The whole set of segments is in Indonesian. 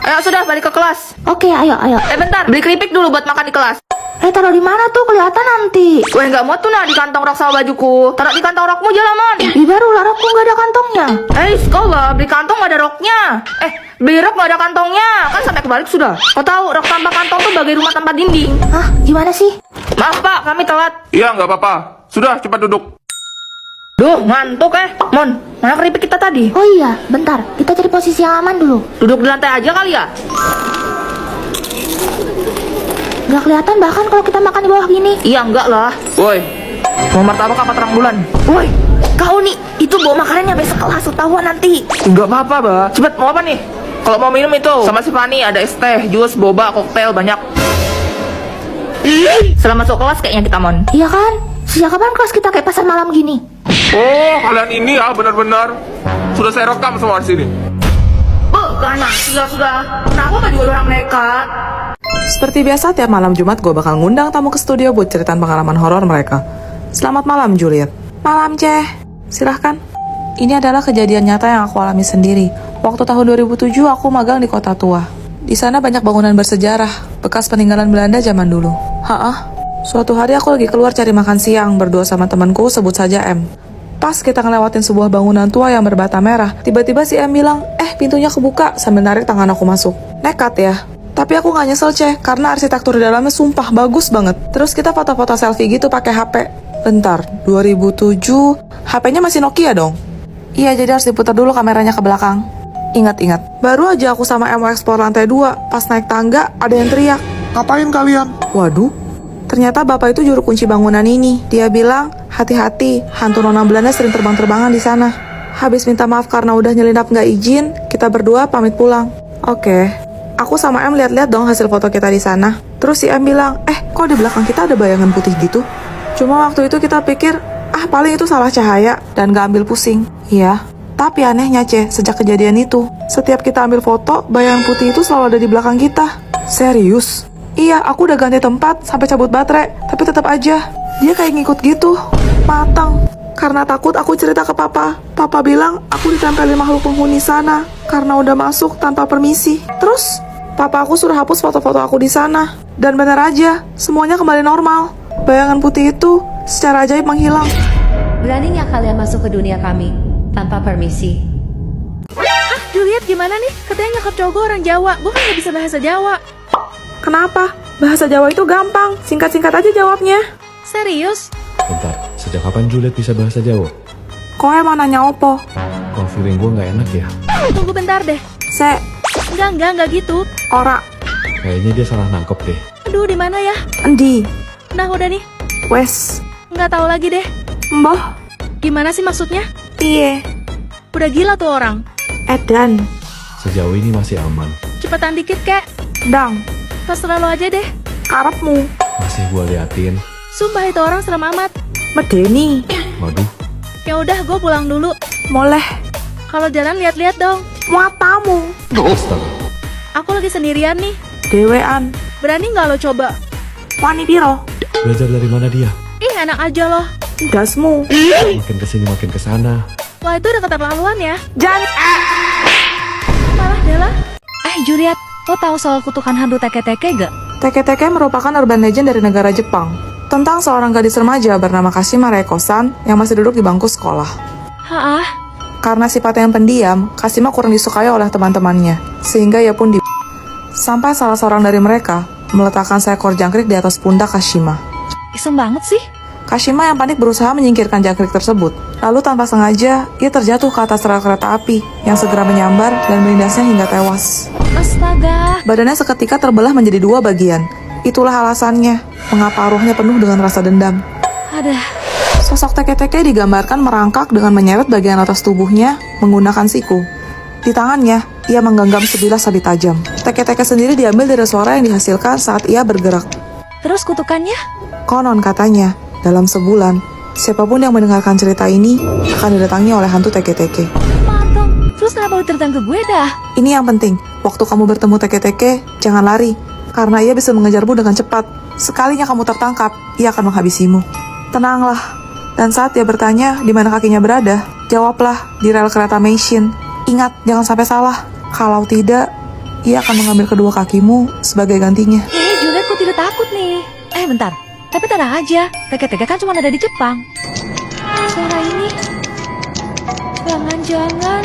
Ayo sudah balik ke kelas. Oke, ayo. Bentar, beli keripik dulu buat makan di kelas. Taruh di mana tuh? Kelihatan nanti. Gue nggak muat tuh di kantong rok sama bajuku. Taruh di kantong rokmu Mon. Baru lah, rokku nggak ada kantongnya. Sekolah beli kantong nggak ada roknya. Beli rok nggak ada kantongnya. Kan sampai kebalik sudah. Kau tahu rok tanpa kantong tuh bagai rumah tanpa dinding. Hah? Gimana sih? Maaf pak, kami telat. Iya, nggak apa-apa. Sudah, cepat duduk. Duh, ngantuk Mon, mana keripik kita tadi? Oh iya, bentar. Kita cari posisi yang aman dulu. Duduk di lantai aja kali ya? Nggak kelihatan bahkan kalau kita makan di bawah gini. Iya, enggak lah. Woi, mau martabak apa terang bulan? Woi, kau nih, itu bawa makanannya besok kelas, ketahuan nanti. Enggak apa-apa, Bah. Cepet, mau apa nih? Kalau mau minum itu, sama si Fani ada es teh, jus, boba, koktail, banyak. Setelah masuk kelas kayaknya kita, Mon. Iya kan? Sejak kapan kelas kita kayak pasar malam gini? Oh, kalian ini ya benar-benar. Sudah saya rekam semua di sini. Karena sudah. Kenapa gak juga orang nekat? Seperti biasa, tiap malam Jumat gue bakal ngundang tamu ke studio buat ceritain pengalaman horor mereka. Selamat malam, Juliet. Malam, Ceh. Silahkan. Ini adalah kejadian nyata yang aku alami sendiri. Waktu tahun 2007, aku magang di Kota Tua. Di sana banyak bangunan bersejarah, bekas peninggalan Belanda zaman dulu. Suatu hari aku lagi keluar cari makan siang berdua sama temanku, sebut saja M. Pas kita ngelewatin sebuah bangunan tua yang berbata merah, tiba-tiba si M bilang, pintunya kebuka, sambil narik tangan aku masuk. Nekat ya. Tapi aku gak nyesel, Ceh, karena arsitektur di dalamnya sumpah bagus banget. Terus kita foto-foto selfie gitu pakai HP. Bentar, 2007, HP-nya masih Nokia dong? Iya, jadi harus diputar dulu kameranya ke belakang. Ingat. Baru aja aku sama M explore lantai 2, pas naik tangga, ada yang teriak. Ngapain kalian? Waduh, ternyata bapak itu juru kunci bangunan ini. Dia bilang, hati-hati, hantu nona Belanda sering terbang-terbangan di sana. Habis minta maaf karena udah nyelinap nggak izin, kita berdua pamit pulang. Oke, aku sama M lihat-lihat dong hasil foto kita di sana. Terus si M bilang, kok di belakang kita ada bayangan putih gitu? Cuma waktu itu kita pikir, paling itu salah cahaya dan gak ambil pusing. Iya, tapi anehnya sejak kejadian itu, setiap kita ambil foto, bayangan putih itu selalu ada di belakang kita. Serius? Iya, aku udah ganti tempat sampai cabut baterai, tapi tetap aja dia kayak ngikut gitu. Matang. Karena takut aku cerita ke papa. Papa bilang aku ditempelin makhluk penghuni sana karena udah masuk tanpa permisi. Terus papa aku suruh hapus foto-foto aku di sana. Dan benar aja, semuanya kembali normal. Bayangan putih itu secara ajaib menghilang. Beraninya kalian masuk ke dunia kami tanpa permisi. Juliet gimana nih? Katanya nyokap cowok gue orang Jawa. Gue kan gak bisa bahasa Jawa. Kenapa? Bahasa Jawa itu gampang. Singkat-singkat aja jawabnya. Serius? Bentar, sejak kapan Juliet bisa bahasa Jawa? Kok emang nanya opo? Kok feeling gue gak enak ya? Tunggu bentar deh. Enggak gitu. Ora. Kayaknya dia salah nangkep deh. Aduh, di mana ya? Endi. Nah, udah nih. Wes. Nggak tahu lagi deh. Mbah. Gimana sih maksudnya? Piye. Udah gila tuh orang. Edan. Sejauh ini masih aman. Cepetan dikit, Kek. Dang. Terserah lo aja deh. Karepmu. Masih gue liatin. Sumpah itu orang serem amat. Medeni. Waduh, Ya udah, gue pulang dulu. Moleh. Kalau jalan lihat-lihat dong. Muatamu. astaga. Aku lagi sendirian nih. Dewean. Berani nggak lo coba? Wani piro. Belajar dari mana dia? Ih, enak aja loh. Dasmu. Makin kesini makin kesana. Wah, itu udah keterlaluan ya. Jangan. Malah Dela. Juliet, lo tahu soal kutukan hantu teke-teke gak? Teke-teke merupakan urban legend dari negara Jepang. Tentang seorang gadis remaja bernama Kashima Reiko-san yang masih duduk di bangku sekolah. Karena sifatnya yang pendiam, Kashima kurang disukai oleh teman-temannya, sehingga ia pun sampai salah seorang dari mereka meletakkan seekor jangkrik di atas pundak Kashima. Iseng banget sih. Kashima yang panik berusaha menyingkirkan jangkrik tersebut. Lalu tanpa sengaja, ia terjatuh ke atas rel kereta api yang segera menyambar dan melindasnya hingga tewas. Astaga. Badannya seketika terbelah menjadi dua bagian. Itulah alasannya mengapa ruhnya penuh dengan rasa dendam. Sosok teke-teke digambarkan merangkak dengan menyeret bagian atas tubuhnya menggunakan siku. Di tangannya, ia menggenggam sebilah sabit tajam. Teke-teke sendiri diambil dari suara yang dihasilkan saat ia bergerak. Terus kutukannya? Konon katanya, dalam sebulan, siapapun yang mendengarkan cerita ini akan didatangi oleh hantu teke-teke. Mateng. Terus kenapa lu ceritain ke gue dah? Ini yang penting, waktu kamu bertemu teke-teke, jangan lari, karena ia bisa mengejarmu dengan cepat. Sekalinya kamu tertangkap, ia akan menghabisimu. Tenanglah, dan saat dia bertanya di mana kakinya berada, jawablah di rel kereta Meishin. Ingat, jangan sampai salah. Kalau tidak, ia akan mengambil kedua kakimu sebagai gantinya. Juliet kok tidak takut nih? Bentar. Tapi tenang aja, teka-teka kan cuma ada di Jepang. Suara ini... Jangan-jangan...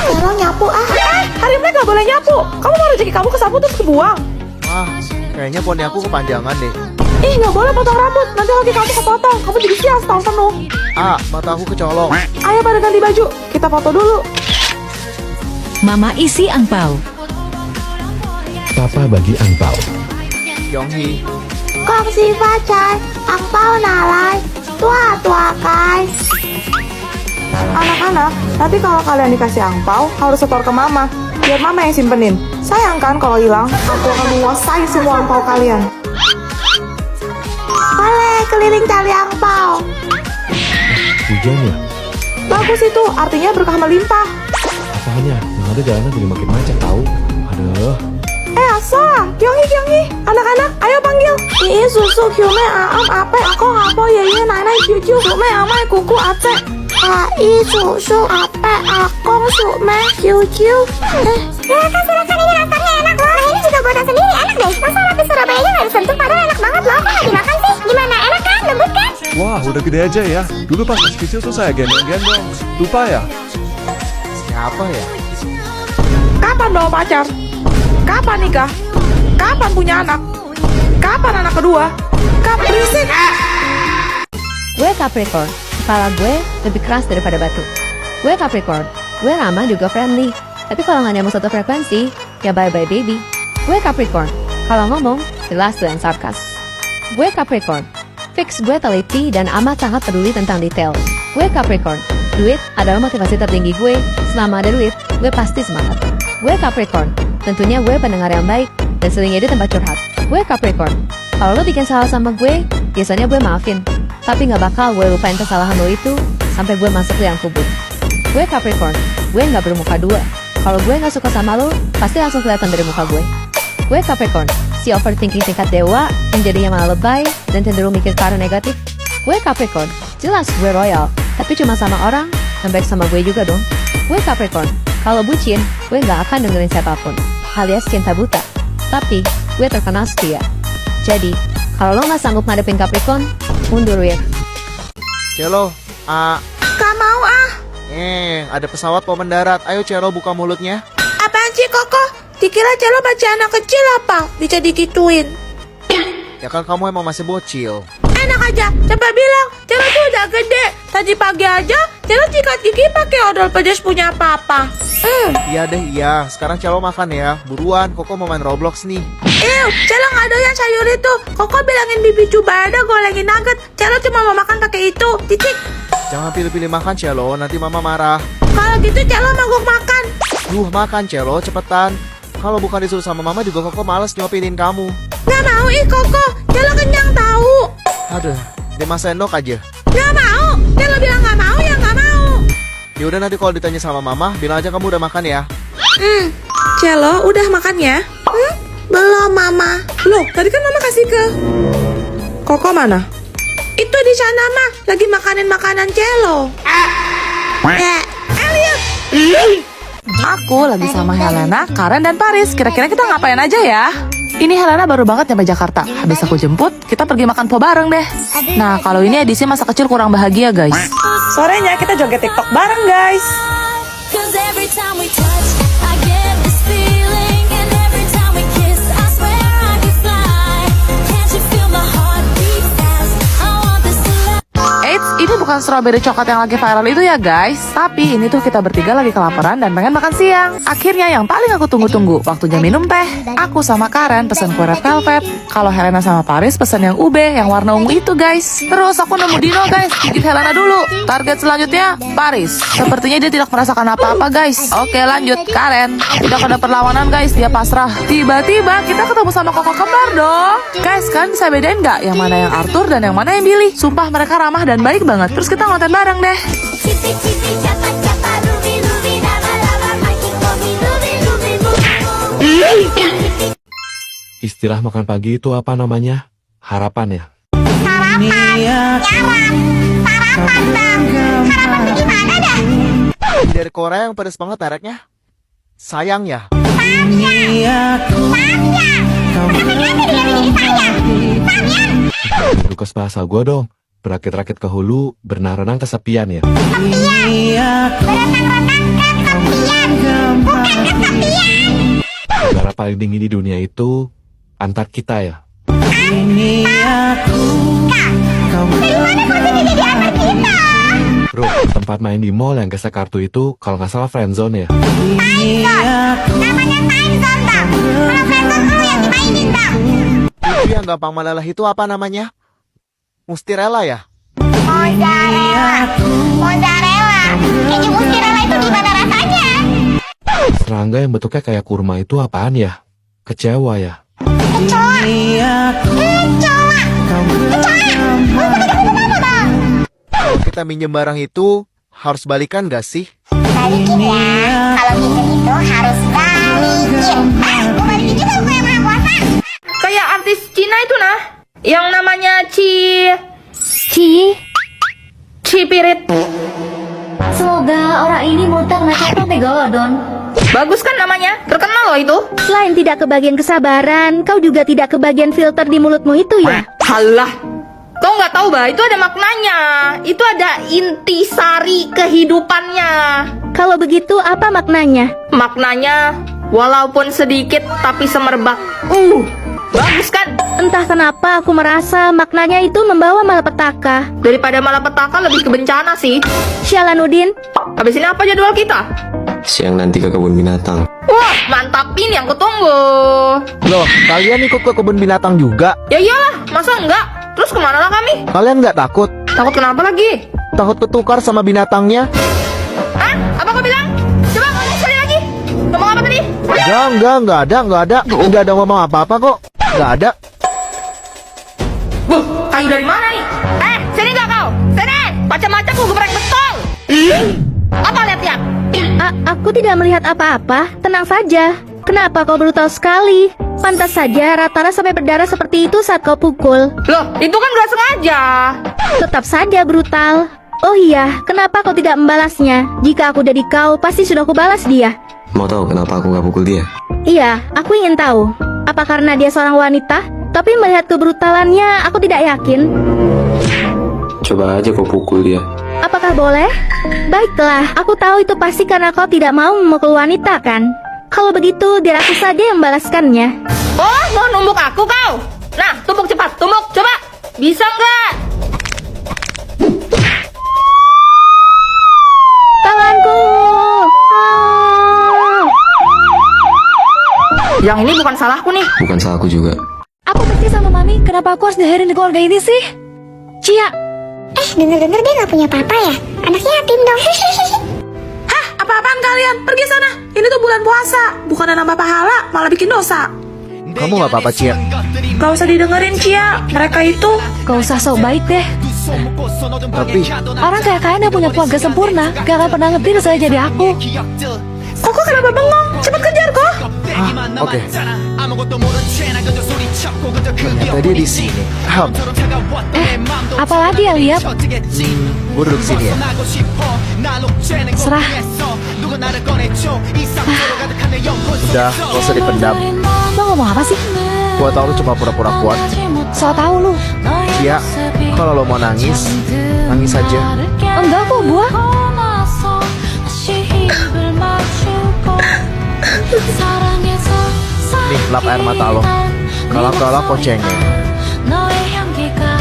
Tolong nyapu ah. Harimnya gak boleh nyapu. Kamu mau rezeki kamu kesapu terus kebuang. Kayaknya poni aku kepanjangan deh. Ih, gak boleh potong rambut. Nanti lagi kamu kepotong. Kamu jadi sial setahun penuh. Mata aku kecolong. Ayo pada ganti baju. Kita foto dulu. Mama isi angpau. Papa bagi angpau. Yonghi. Kong si pacai, angpau nalai, tua kai. Anak-anak, nanti kalau kalian dikasih angpau, harus setor ke mama. Biar mama yang simpenin. Sayang kan kalau hilang, aku akan menguasai semua angpau kalian. Oleh keliling cari angpau. Hujan ya? Bagus itu, artinya berkah melimpah. Apanya? Yang ada jalanan jadi makin macet tahu. Aduh. Asa, Yonghi, anak-anak, ayo panggil. Ii susu kiume aam ape ako ngapo yeye nanai cucu sume amai kuku ace. Ai susu ape akong sume cucu. Silakan ini rasanya enak loh. Ini juga buatan sendiri enak deh. Masa roti Surabaya nggak disentuh padahal enak banget loh. Kok nggak dimakan sih? Gimana enak kan? Lembut kan? Wah, udah gede aja ya. Dulu pas masih kecil tuh saya gendong-gendong. Lupa ya? Siapa ya? Kapan bawa pacar? Kapan nikah? Kapan punya anak? Kapan anak kedua? Kapan berisik? Gue Capricorn, kepala gue lebih keras daripada batu. Gue Capricorn, gue ramah juga friendly. Tapi kalau nggak nyambung satu frekuensi, ya bye-bye baby. Gue Capricorn, kalau ngomong, jelas dan sarkas. Gue Capricorn, fix gue teliti dan amat sangat peduli tentang detail. Gue Capricorn, duit adalah motivasi tertinggi gue. Selama ada duit, gue pasti semangat. Gue Capricorn, tentunya gue pendengar yang baik dan sering jadi tempat curhat. Gue Capricorn, kalau lo bikin salah sama gue, biasanya gue maafin. Tapi gak bakal gue lupain kesalahan lo itu sampai gue masuk liang kubur. Gue Capricorn, gue gak bermuka dua. Kalau gue gak suka sama lo, pasti langsung kelihatan dari muka gue. Gue Capricorn, si overthinking tingkat dewa yang jadinya malah lebay dan cenderung mikir ke arah negatif. Gue Capricorn, jelas gue royal, tapi cuma sama orang yang baik sama gue juga dong. Gue Capricorn, kalau bucin, gue gak akan dengerin siapapun, alias cinta buta. Tapi, gue terkenal setia. Jadi, kalau lo gak sanggup ngadepin Capricorn, mundur wir. Celo, Gak mau ah. ada pesawat mau mendarat. Ayo Celo buka mulutnya. Apaan sih Koko? Dikira Celo baca anak kecil apa? Bisa digituin. Ya kan kamu emang masih bocil. Enak aja, coba bilang, Celo tuh udah gede. Tadi pagi aja, Celo sikat gigi pakai odol pedas punya papa. Iya deh, iya. Sekarang Celo makan ya. Buruan, Koko mau main Roblox nih. Celo nggak doyan sayur itu. Koko bilangin bibi coba ada golengin nugget. Celo cuma mau makan pakai itu. Titik. Jangan pilih-pilih makan Celo, nanti mama marah. Kalau gitu Celo mogok makan. Makan Celo, cepetan. Kalau bukan disuruh sama mama juga Koko males nyopinin kamu. Nggak mau Koko. Celo kenyang tahu. Aduh, 5 sendok aja. Nggak mau. Celo bilang nggak mau ya nggak mau. Ya udah nanti kalau ditanya sama mama, bilang aja kamu udah makan ya. Celo, udah makan ya? Belum mama. Loh, tadi kan mama kasih ke... Koko mana? Itu di sana mah lagi makanin makanan Celo. Elliot! Aku lagi sama Helena, Karen, dan Paris. Kira-kira kita ngapain aja ya? Ini Helena baru banget nyampe Jakarta. Habis aku jemput, kita pergi makan po bareng deh. Nah, kalau ini edisi masa kecil kurang bahagia, guys. Sorenya kita joget TikTok bareng, guys. Eits, ini bukan strawberry coklat yang lagi viral itu ya guys. Tapi ini tuh kita bertiga lagi kelaparan dan pengen makan siang. Akhirnya yang paling aku tunggu-tunggu, waktunya minum teh. Aku sama Karen pesen kue red velvet. Kalau Helena sama Paris pesen yang ube, yang warna ungu itu guys. Terus aku nemu Dino guys, gigit Helena dulu. Target selanjutnya, Paris. Sepertinya dia tidak merasakan apa-apa guys. Oke lanjut, Karen. Tidak ada perlawanan guys, dia pasrah. Tiba-tiba kita ketemu sama Koko kembar dong. Guys, kan bisa bedain nggak yang mana yang Arthur dan yang mana yang Billy? Sumpah mereka ramah dan baik banget. Terus kita ngonten bareng deh. Istilah makan pagi itu apa namanya? Harapan ya? Sarapan. Tante. Sarapan tuh gimana dah? Dari Korea yang pedes banget mereknya. Sayang ya. Lukas bahasa gua dong. Berakit-rakit ke hulu, berenang-renang kesepian ya. Udara paling dingin di dunia itu Antarktika ya. Bro, tempat main di mall yang gesek kartu itu kalau nggak salah friendzone ya. Namanya time zone, Bang. Kalau friendzone lu yang dimainin, Bang. Itu yang gampang meleleh itu apa namanya? Mustirella ya? Mozzarella. Keju mozzarella itu gimana rasanya? Serangga yang bentuknya kayak kurma itu apaan ya? Kecewa ya. Kecoa. Kalau kita minjem barang itu harus balikan gak sih? Balikin ya. Kalau minjem itu harus balikin. Gue balikin juga gue yang maha kuasa. Kayak artis Cina itu nah, yang namanya Cipirit. Semoga orang ini muter nakal megalodon. Bagus kan namanya? Terkenal loh itu. Selain tidak kebagian kesabaran, kau juga tidak kebagian filter di mulutmu itu ya? Halah. Kau nggak tahu bah, itu ada maknanya. Itu ada intisari kehidupannya. Kalau begitu apa maknanya? Maknanya, walaupun sedikit tapi semerbak. Bagus kan? Entah kenapa aku merasa maknanya itu membawa malapetaka. Daripada malapetaka lebih ke bencana sih. Syalanuddin, Habis ini apa jadwal kita? Siang nanti ke kebun binatang. Wah, mantap, ini yang kutunggu. Loh, kalian ikut ke kebun binatang juga? Ya iyalah, masa enggak? Terus kemana lah kami? Kalian nggak takut? Takut kenapa lagi? Takut ketukar sama binatangnya? Hah? Apa kau bilang? Coba ngomong sekali lagi. Ngomong apa tadi? Nggak ada. Nggak ada ngomong apa-apa kok. Nggak ada. Kayu dari mana nih? Sini gak kau? Sini! Macam-macam ku geprek betul! Apa lihat-lihat? aku tidak melihat apa-apa. Tenang saja. Kenapa kau brutal sekali? Pantas saja Ratara sampai berdarah seperti itu saat kau pukul. Loh, itu kan gak sengaja. Tetap saja brutal. Oh iya, kenapa kau tidak membalasnya? Jika aku jadi kau, pasti sudah kubalas dia. Mau tahu kenapa aku nggak pukul dia? Iya, aku ingin tahu. Apa karena dia seorang wanita? Tapi melihat kebrutalannya, aku tidak yakin. Coba aja kau pukul dia. Apakah boleh? Baiklah, aku tahu itu pasti karena kau tidak mau memukul wanita, kan? Kalau begitu, biar aku saja yang membalaskannya. Oh, mau numbuk aku kau? Nah, tumbuk cepat, tumbuk, coba. Bisa nggak? Tanganku! Ah. Yang ini bukan salahku nih. Bukan salahku juga. Aku benci sama Mami, kenapa aku harus diherin di keluarga ini sih? Cia, Dengar-dengar dia nggak punya papa ya? Anaknya yatim dong. Hah, apa-apaan kalian? Pergi sana. Ini tuh bulan puasa. Bukannya nambah pahala, malah bikin dosa. Kamu nggak apa-apa, Cia? Gak usah didengerin, Cia. Mereka itu... gak usah sok baik deh. Tapi Orang kayak kalian yang punya keluarga sempurna gak akan pernah ngerti rasanya jadi aku. Kok kenapa bengong? Cepet kejar, kok. oke. Ternyata dia di sini. Apalagi yang lihat? Gue duduk sini ya. Serah. Udah, gak usah dipendam. Lo ngomong apa sih? Gua tau lu cuma pura-pura kuat. So tau lu. Cia, kalau lo mau nangis, nangis aja. Enggak kok, buah. Nih, lap air mata lo. Galak-galak kok cengeng.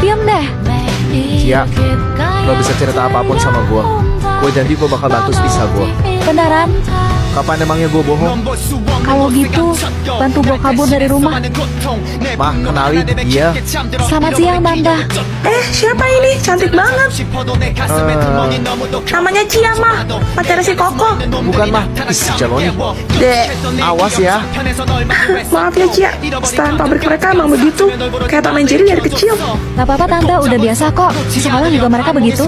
Diam deh. Cia, lo bisa cerita apapun sama gua. Gue janji gue bakal bantu sebisa gua. Beneran? Kapan emangnya gue bohong? Kalau gitu, bantu gue kabur dari rumah. Mah, kenalin dia. Selamat siang, Banda. Siapa ini? Cantik banget. Namanya Cia, mah. Pacarnya si Koko. Bukan mah, si Jaloni. Dek, Awas ya. maaf ya, Cia. Setelan pabrik mereka emang begitu. Kayak Tom and Jerry dari kecil. Gak apa-apa, Tante. Udah biasa kok. Di sekolah juga mereka begitu.